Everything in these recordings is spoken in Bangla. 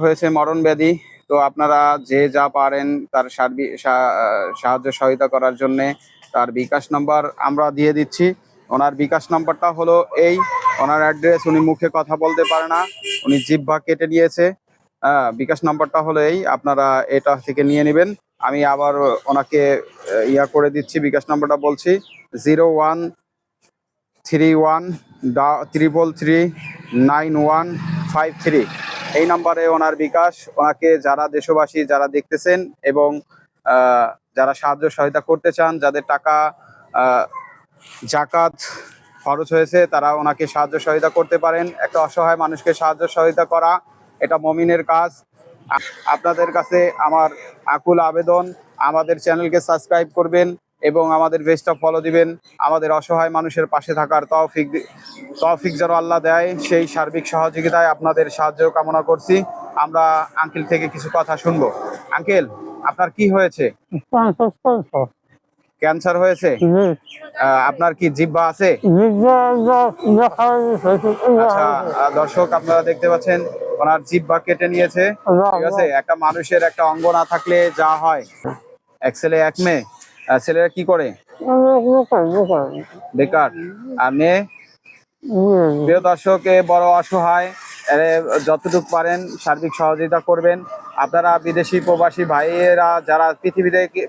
হয়েছে মরণ ব্যাধি। তো আপনারা যে যা পারেন তার সাহায্য সহায়তা করার জন্যে তার বিকাশ নাম্বার আমরা দিয়ে দিচ্ছি। ওনার বিকাশ নাম্বারটা হলো এই, ওনার অ্যাড্রেস, উনি মুখে কথা বলতে পারে না, উনি জিহ্বা কেটে নিয়েছে। বিকাশ নাম্বারটা হলো এই, আপনারা এটা থেকে নিয়ে নেবেন। আমি আবার ওনাকে ইয়া করে দিচ্ছি, বিকাশ নাম্বারটা বলছি 013133395153। এই নাম্বারে ওনার বিকাশ। ওনাকে যারা দেশবাসী যারা দেখতেছেন এবং যারা সাহায্য সহায়তা করতে চান, যাদের টাকা জাকাত খরচ হয়েছে, তারা ওনাকে সাহায্য সহায়তা করতে পারেন। একটা অসহায় মানুষকে সাহায্য সহায়তা করা এটা মুমিনের কাজ। আপনাদের কাছে আমার আকুল আবেদন, আমাদের চ্যানেলকে সাবস্ক্রাইব করবেন এবং আমাদের পেজটা ফলো দিবেন। আমাদের অসহায় মানুষের পাশে থাকার তৌফিক যেন আল্লাহ দেয়, সেই সার্বিক সহযোগিতায় আপনাদের সাহায্য কামনা করছি। আমরা আঙ্কেল থেকে কিছু কথা শুনবো। আঙ্কেল, আপনার কি হয়েছে? ক্যান্সার হয়েছে? আপনার কি জিহ্বা আছে? আচ্ছা দর্শক, আপনারা দেখতে পাচ্ছেন ওনার জিহ্বা কেটে নিয়েছে। ঠিক আছে, একটা মানুষের একটা অঙ্গ না থাকলে যা হয়, এক ছেলে এক মেয়ে। ছেলেরা কি করে? বেকার। আর মেয়ে? প্রিয় দর্শক, বড় অসহায়, যতটুকু পারেন সার্বিক সহযোগিতা করবেন। আপনারা বিদেশি প্রবাসী ভাইয়েরা যারা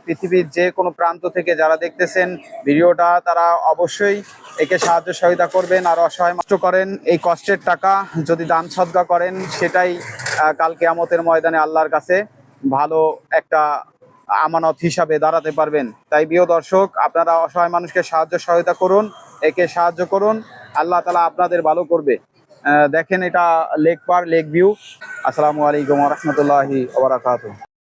পৃথিবীর যে কোনো প্রান্ত থেকে যারা দেখতেছেন ভিডিওটা, তারা অবশ্যই একে সাহায্য সহায়তা করবেন। আর অসহায় কষ্ট করেন, এই কষ্টের টাকা যদি দান সদকা করেন, সেটাই কাল কিয়ামতের ময়দানে আল্লাহর কাছে ভালো একটা আমানত হিসাবে দাঁড়াতে পারবেন। তাই প্রিয় দর্শক, আপনারা অসহায় মানুষকে সাহায্য সহায়তা করুন, একে সাহায্য করুন, আল্লাহ তাআলা আপনাদের ভালো করবে। দেখেন এটা লেক ভিউ। আসসালামু আলাইকুম ওয়া রাহমাতুল্লাহি ওয়া বারাকাতুহু।